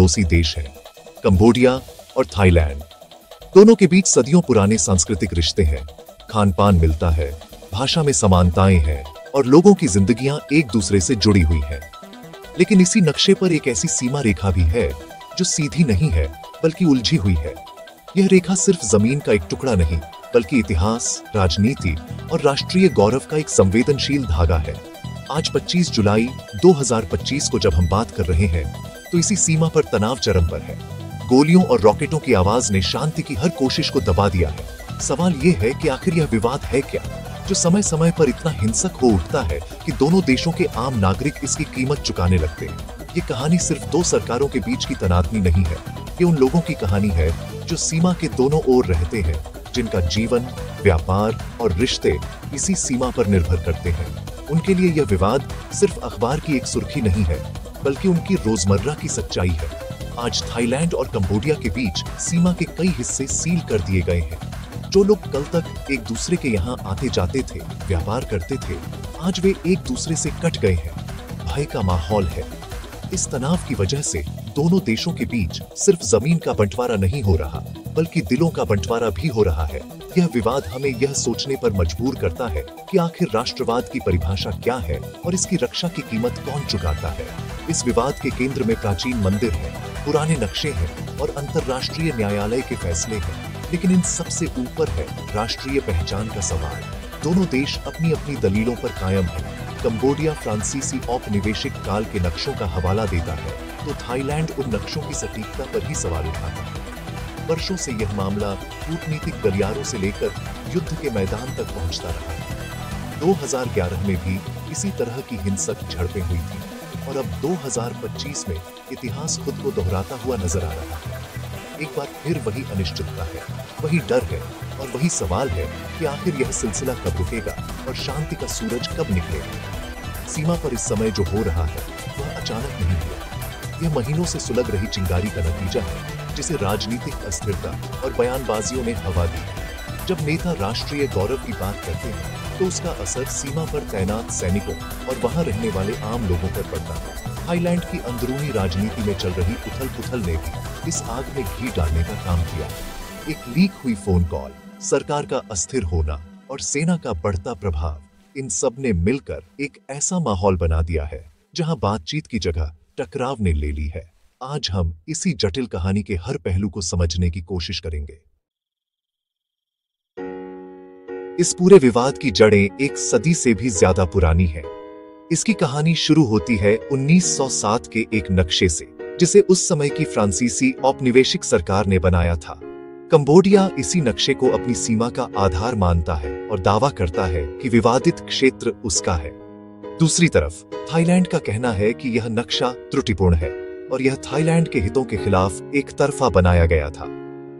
पड़ोसी देश हैं, कंबोडिया और थाईलैंड। दोनों के बीच सदियों पुराने सांस्कृतिक रिश्ते हैं, खान पान मिलता है, भाषा में समानताएं हैं और लोगों की जिंदगियां एक दूसरे से जुड़ी हुई हैं। लेकिन इसी नक्शे पर एक ऐसी सीमा रेखा भी है जो सीधी नहीं है बल्कि उलझी हुई है। यह रेखा सिर्फ जमीन का एक टुकड़ा नहीं बल्कि इतिहास, राजनीति और राष्ट्रीय गौरव का एक संवेदनशील धागा है। आज 25 जुलाई 2025 को जब हम बात कर रहे हैं तो इसी सीमा पर तनाव चरम पर है। गोलियों और रॉकेटों की आवाज ने शांति की हर कोशिश को दबा दिया है। सवाल यह है कि आखिर यह विवाद है क्या, जो समय समय पर इतना हिंसक हो उठता है कि दोनों देशों के आम नागरिक इसकी कीमत चुकाने लगते हैं। ये कहानी सिर्फ दो सरकारों के बीच की तनातनी नहीं है, ये उन लोगों की कहानी है जो सीमा के दोनों ओर रहते हैं, जिनका जीवन, व्यापार और रिश्ते इसी सीमा पर निर्भर करते हैं। उनके लिए यह विवाद सिर्फ अखबार की एक सुर्खी नहीं है बल्कि उनकी रोजमर्रा की सच्चाई है। आज थाईलैंड और कंबोडिया के बीच सीमा के कई हिस्से सील कर दिए गए हैं। जो लोग कल तक एक दूसरे के यहाँ आते जाते थे, व्यापार करते थे, आज वे एक दूसरे से कट गए हैं। भय का माहौल है। इस तनाव की वजह से दोनों देशों के बीच सिर्फ जमीन का बंटवारा नहीं हो रहा बल्कि दिलों का बंटवारा भी हो रहा है। यह विवाद हमें यह सोचने पर मजबूर करता है कि आखिर राष्ट्रवाद की परिभाषा क्या है और इसकी रक्षा की कीमत कौन चुकाता है। इस विवाद के केंद्र में प्राचीन मंदिर हैं, पुराने नक्शे हैं और अंतर्राष्ट्रीय न्यायालय के फैसले हैं। लेकिन इन सबसे ऊपर है राष्ट्रीय पहचान का सवाल। दोनों देश अपनी अपनी दलीलों पर कायम हैं। कंबोडिया फ्रांसीसी औपनिवेशिक काल के नक्शों का हवाला देता है तो थाईलैंड उन नक्शों की सटीकता पर ही सवाल उठाता है। वर्षों से यह मामला कूटनीतिक गलियारों से लेकर युद्ध के मैदान तक पहुंचता रहा है। 2011 में भी इसी तरह की हिंसक झड़पें हुई थी और अब 2025 में इतिहास खुद को दोहराता हुआ नजर आ रहा है। एक बार फिर वही अनिश्चितता है, वही डर है और वही सवाल है कि आखिर यह सिलसिला कब रुकेगा और शांति का सूरज कब निकलेगा। सीमा पर इस समय जो हो रहा है वह अचानक नहीं हुआ। यह महीनों से सुलग रही चिंगारी का नतीजा है जिसे राजनीतिक अस्थिरता और बयानबाजियों ने हवा दी। जब नेता राष्ट्रीय गौरव की बात करते हैं तो उसका असर सीमा पर तैनात सैनिकों और वहां रहने वाले आम लोगों पर पड़ता है। थाईलैंड की अंदरूनी राजनीति में चल रही उथल-पुथल ने भी इस आग में घी डालने का काम किया। एक लीक हुई फोन कॉल, सरकार का अस्थिर होना और सेना का बढ़ता प्रभाव, इन सब ने मिलकर एक ऐसा माहौल बना दिया है जहां बातचीत की जगह टकराव ने ले ली है। आज हम इसी जटिल कहानी के हर पहलू को समझने की कोशिश करेंगे। इस पूरे विवाद की जड़ें एक सदी से भी ज्यादा पुरानी है। इसकी कहानी शुरू होती है 1907 के एक नक्शे से जिसे उस समय की फ्रांसीसी औपनिवेशिक सरकार ने बनाया था। कंबोडिया इसी नक्शे को अपनी सीमा का आधार मानता है और दावा करता है कि विवादित क्षेत्र उसका है। दूसरी तरफ थाईलैंड का कहना है कि यह नक्शा त्रुटिपूर्ण है और यह थाईलैंड के हितों के खिलाफ एक तरफा बनाया गया था।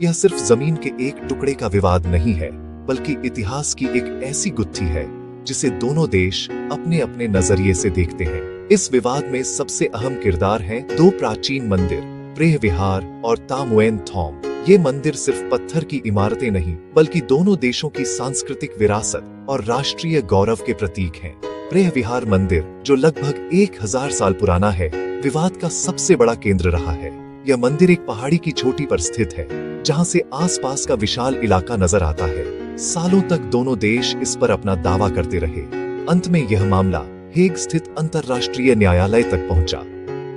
यह सिर्फ जमीन के एक टुकड़े का विवाद नहीं है बल्कि इतिहास की एक ऐसी गुत्थी है जिसे दोनों देश अपने अपने नजरिए से देखते हैं। इस विवाद में सबसे अहम किरदार हैं दो प्राचीन मंदिर, प्रेह विहार और ता मुएन थॉम। ये मंदिर सिर्फ पत्थर की इमारतें नहीं बल्कि दोनों देशों की सांस्कृतिक विरासत और राष्ट्रीय गौरव के प्रतीक हैं। प्रेह विहार मंदिर, जो लगभग 1000 साल पुराना है, विवाद का सबसे बड़ा केंद्र रहा है। यह मंदिर एक पहाड़ी की चोटी पर स्थित है जहां से आसपास का विशाल इलाका नजर आता है। सालों तक दोनों देश इस पर अपना दावा करते रहे। अंत में यह मामला हेग स्थित अंतर्राष्ट्रीय न्यायालय तक पहुंचा।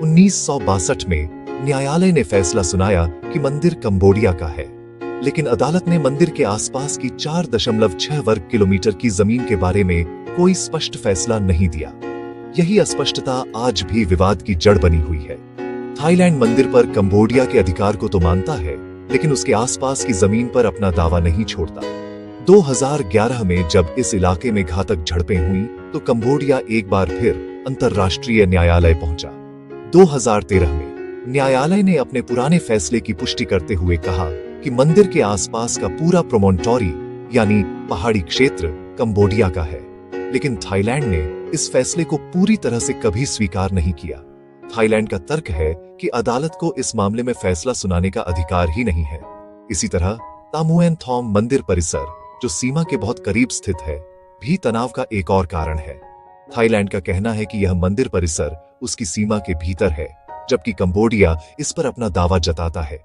1962 में न्यायालय ने फैसला सुनाया कि मंदिर कंबोडिया का है, लेकिन अदालत ने मंदिर के आसपास की 4.6 वर्ग किलोमीटर की जमीन के बारे में कोई स्पष्ट फैसला नहीं दिया। यही अस्पष्टता आज भी विवाद की जड़ बनी हुई है। थाईलैंड मंदिर पर कंबोडिया के अधिकार को तो मानता है, लेकिन उसके आसपास की जमीन पर अपना दावा नहीं छोड़ता। 2011 में जब इस इलाके में घातक झड़पें हुई तो कंबोडिया एक बार फिर अंतर्राष्ट्रीय न्यायालय पहुंचा। 2013 में न्यायालय ने अपने पुराने फैसले की पुष्टि करते हुए कहा कि मंदिर के आसपास का पूरा प्रोमोन्टोरी यानी पहाड़ी क्षेत्र कंबोडिया का है। लेकिन थाईलैंड ने इस फैसले को पूरी तरह से कभी स्वीकार नहीं किया। थाईलैंड का तर्क है कि अदालत को इस मामले में फैसला सुनाने का अधिकार ही नहीं है। इसी तरह ता मुएन थॉम मंदिर परिसर, जो सीमा के बहुत करीब स्थित है, भी तनाव का एक और कारण है। थाईलैंड का कहना है कि यह मंदिर परिसर उसकी सीमा के भीतर है, लेकिन अदालत ने इस फैसले को पूरी तरह से कभी स्वीकार नहीं किया। इसी तरह ता मुएन थॉम मंदिर परिसर, जो सीमा के बहुत करीब स्थित है, भी तनाव का एक और कारण है। थाईलैंड का कहना है कि यह मंदिर परिसर उसकी सीमा के भीतर है, जबकि कंबोडिया इस पर अपना दावा जताता है।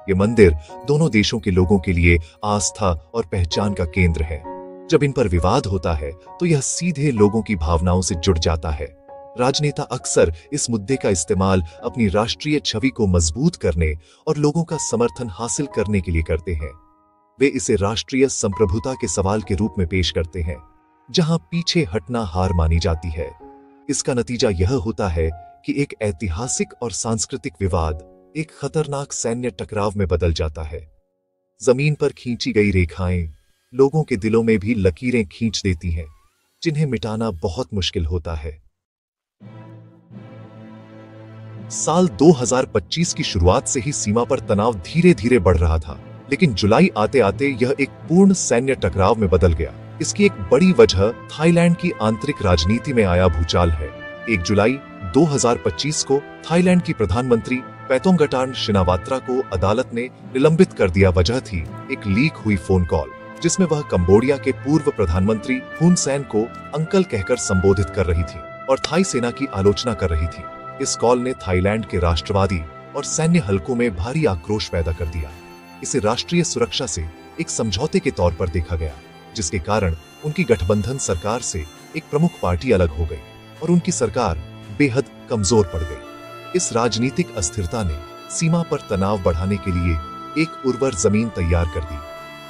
ये मंदिर दोनों देशों के लोगों के लिए आस्था और पहचान का केंद्र है। जब इन पर विवाद होता है तो यह सीधे लोगों की भावनाओं से जुड़ जाता है। राजनेता अक्सर इस मुद्दे का इस्तेमाल अपनी राष्ट्रीय छवि को मजबूत करने और लोगों का समर्थन हासिल करने के लिए करते हैं। वे इसे राष्ट्रीय संप्रभुता के सवाल के रूप में पेश करते हैं, जहां पीछे हटना हार मानी जाती है। इसका नतीजा यह होता है कि एक ऐतिहासिक और सांस्कृतिक विवाद एक खतरनाक सैन्य टकराव में बदल जाता है। जमीन पर खींची गई रेखाएं लोगों के दिलों में भी लकीरें खींच देती हैं, जिन्हें मिटाना बहुत मुश्किल होता है। साल 2025 की शुरुआत से ही सीमा पर तनाव धीरे धीरे बढ़ रहा था, लेकिन जुलाई आते आते यह एक पूर्ण सैन्य टकराव में बदल गया। इसकी एक बड़ी वजह थाईलैंड की आंतरिक राजनीति में आया भूचाल है। 1 जुलाई 2025 को थाईलैंड की प्रधानमंत्री पैटोंगटार्न शिनावात्रा को अदालत ने निलंबित कर दिया। वजह थी एक लीक हुई फोन कॉल, जिसमें वह कंबोडिया के पूर्व प्रधानमंत्री हुन सेन को अंकल कहकर संबोधित कर रही थी और थाई सेना की आलोचना कर रही थी। इस कॉल ने थाईलैंड के राष्ट्रवादी और सैन्य हलकों में भारी आक्रोश पैदा कर दिया। इसे राष्ट्रीय सुरक्षा से एक समझौते के तौर पर देखा गया, जिसके कारण उनकी गठबंधन सरकार से एक प्रमुख पार्टी अलग हो गई और उनकी सरकार बेहद कमजोर पड़ गई। इस राजनीतिक अस्थिरता ने सीमा पर तनाव बढ़ाने के लिए एक उर्वर जमीन तैयार कर दी।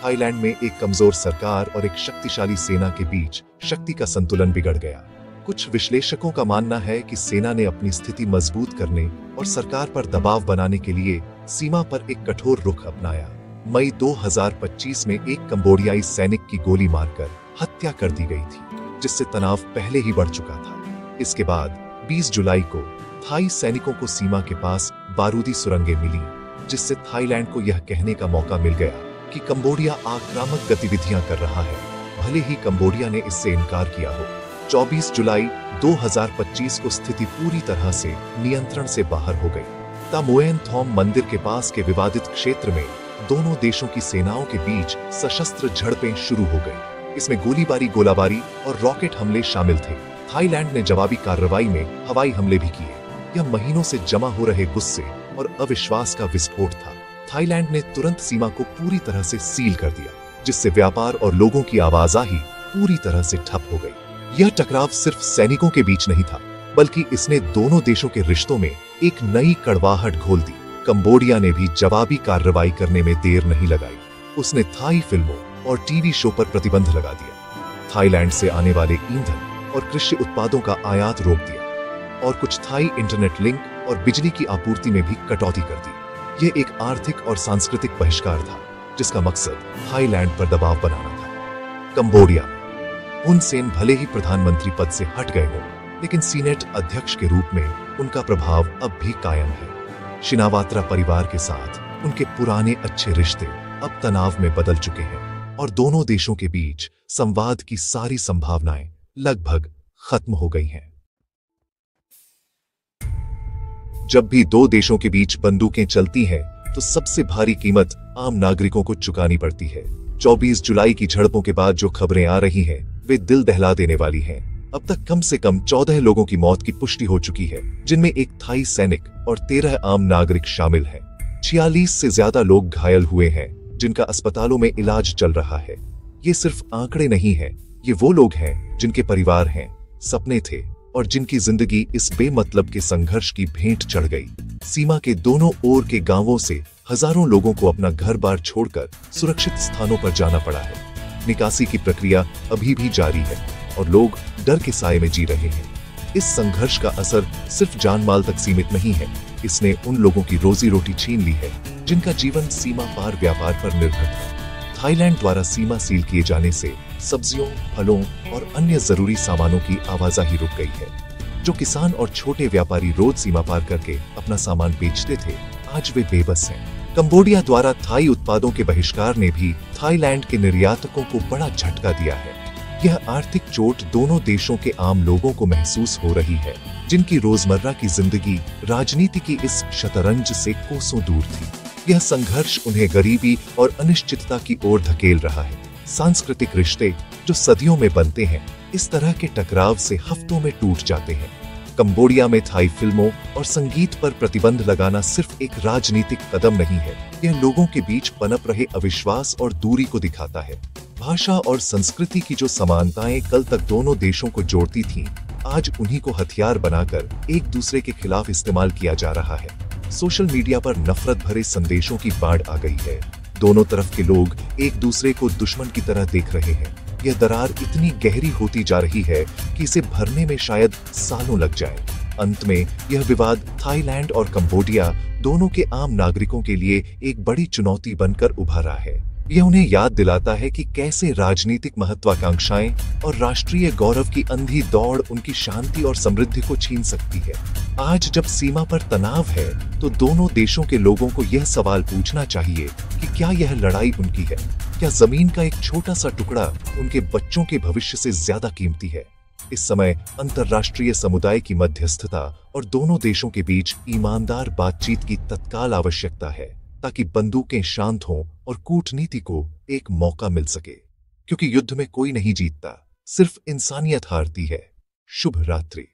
थाईलैंड में एक कमजोर सरकार और एक शक्तिशाली सेना के बीच शक्ति का संतुलन बिगड़ गया। कुछ विश्लेषकों का मानना है कि सेना ने अपनी स्थिति मजबूत करने और सरकार पर दबाव बनाने के लिए सीमा पर एक कठोर रुख अपनाया। मई 2025 में एक कंबोडियाई सैनिक की गोली मारकर हत्या कर दी गई थी, जिससे तनाव पहले ही बढ़ चुका था। इसके बाद 20 जुलाई को थाई सैनिकों को सीमा के पास बारूदी सुरंगें मिली, जिससे थाईलैंड को यह कहने का मौका मिल गया कि कंबोडिया आक्रामक गतिविधियां कर रहा है, भले ही कंबोडिया ने इससे इनकार किया हो। 24 जुलाई 2025 को स्थिति पूरी तरह से नियंत्रण से बाहर हो गई। तामुएन थोम मंदिर के पास के विवादित क्षेत्र में दोनों देशों की सेनाओं के बीच सशस्त्र झड़पें शुरू हो गई। इसमें गोलीबारी, गोलाबारी और रॉकेट हमले शामिल थे। थाईलैंड ने जवाबी कार्रवाई में हवाई हमले भी किए। यह महीनों से जमा हो रहे गुस्से और अविश्वास का विस्फोट था। थाईलैंड ने तुरंत सीमा को पूरी तरह से सील कर दिया, जिससे व्यापार और लोगों की आवाजाही पूरी तरह से ठप हो गई। यह टकराव सिर्फ सैनिकों के बीच नहीं था, बल्कि इसने दोनों देशों के रिश्तों में एक नई कड़वाहट घोल दी। कंबोडिया ने भी जवाबी कार्रवाई करने में देर नहीं लगाई। उसने थाई फिल्मों और टीवी शो पर प्रतिबंध लगा दिया, थाईलैंड से आने वाले ईंधन और कृषि उत्पादों का आयात रोक दिया और कुछ थाई इंटरनेट लिंक और बिजली की आपूर्ति में भी कटौती कर दी। यह एक आर्थिक और सांस्कृतिक बहिष्कार था, जिसका मकसद थाईलैंड पर दबाव बनाना था। कंबोडिया हुन सेन भले ही प्रधानमंत्री पद से हट गए हों, लेकिन सीनेट अध्यक्ष के रूप में उनका प्रभाव अब भी कायम है। शिनावात्रा परिवार के साथ उनके पुराने अच्छे रिश्ते अब तनाव में बदल चुके हैं और दोनों देशों के बीच संवाद की सारी संभावनाएं लगभग खत्म हो गई हैं। जब भी दो देशों के बीच बंदूकें चलती हैं, तो सबसे भारी कीमत आम नागरिकों को चुकानी पड़ती है। 24 जुलाई की झड़पों के बाद जो खबरें आ रही हैं, वे दिल दहला देने वाली हैं। अब तक कम से कम 14 लोगों की मौत की पुष्टि हो चुकी है, जिनमें एक थाई सैनिक और 13 आम नागरिक शामिल हैं। 46 से ज्यादा लोग घायल हुए हैं, जिनका अस्पतालों में इलाज चल रहा है। ये सिर्फ आंकड़े नहीं हैं, ये वो लोग हैं जिनके परिवार हैं, सपने थे और जिनकी जिंदगी इस बेमतलब के संघर्ष की भेंट चढ़ गई। सीमा के दोनों ओर के गांवों से हजारों लोगों को अपना घर बार छोड़कर सुरक्षित स्थानों पर जाना पड़ा है। निकासी की प्रक्रिया अभी भी जारी है और लोग डर के साए में जी रहे हैं। इस संघर्ष का असर सिर्फ जान माल तक सीमित नहीं है, इसने उन लोगों की रोजी रोटी छीन ली है जिनका जीवन सीमा पार व्यापार पर निर्भर था। थाईलैंड द्वारा सीमा सील किए जाने से सब्जियों, फलों और अन्य जरूरी सामानों की आवाजाही रुक गई है। जो किसान और छोटे व्यापारी रोज सीमा पार करके अपना सामान बेचते थे, आज वे बेबस हैं। कंबोडिया द्वारा थाई उत्पादों के बहिष्कार ने भी थाईलैंड के निर्यातकों को बड़ा झटका दिया है। यह आर्थिक चोट दोनों देशों के आम लोगों को महसूस हो रही है, जिनकी रोजमर्रा की जिंदगी राजनीति की इस शतरंज से कोसों दूर थी। यह संघर्ष उन्हें गरीबी और अनिश्चितता की ओर धकेल रहा है। सांस्कृतिक रिश्ते जो सदियों में बनते हैं, इस तरह के टकराव से हफ्तों में टूट जाते हैं। कंबोडिया में थाई फिल्मों और संगीत पर प्रतिबंध लगाना सिर्फ एक राजनीतिक कदम नहीं है, यह लोगों के बीच पनप रहे अविश्वास और दूरी को दिखाता है। भाषा और संस्कृति की जो समानताएं कल तक दोनों देशों को जोड़ती थीं, आज उन्हीं को हथियार बनाकर एक दूसरे के खिलाफ इस्तेमाल किया जा रहा है। सोशल मीडिया पर नफरत भरे संदेशों की बाढ़ आ गई है। दोनों तरफ के लोग एक दूसरे को दुश्मन की तरह देख रहे हैं। यह दरार इतनी गहरी होती जा रही है कि इसे भरने में शायद सालों लग जाए। अंत में यह विवाद थाईलैंड और कंबोडिया दोनों के आम नागरिकों के लिए एक बड़ी चुनौती बनकर उभरा है। यह उन्हें याद दिलाता है कि कैसे राजनीतिक महत्वाकांक्षाएं और राष्ट्रीय गौरव की अंधी दौड़ उनकी शांति और समृद्धि को छीन सकती है। आज जब सीमा पर तनाव है, तो दोनों देशों के लोगों को यह सवाल पूछना चाहिए कि क्या यह लड़ाई उनकी है? क्या जमीन का एक छोटा सा टुकड़ा उनके बच्चों के भविष्य से ज्यादा कीमती है? इस समय अंतर्राष्ट्रीय समुदाय की मध्यस्थता और दोनों देशों के बीच ईमानदार बातचीत की तत्काल आवश्यकता है, ताकि बंदूकें शांत हों और कूटनीति को एक मौका मिल सके। क्योंकि युद्ध में कोई नहीं जीतता, सिर्फ इंसानियत हारती है। शुभ रात्रि।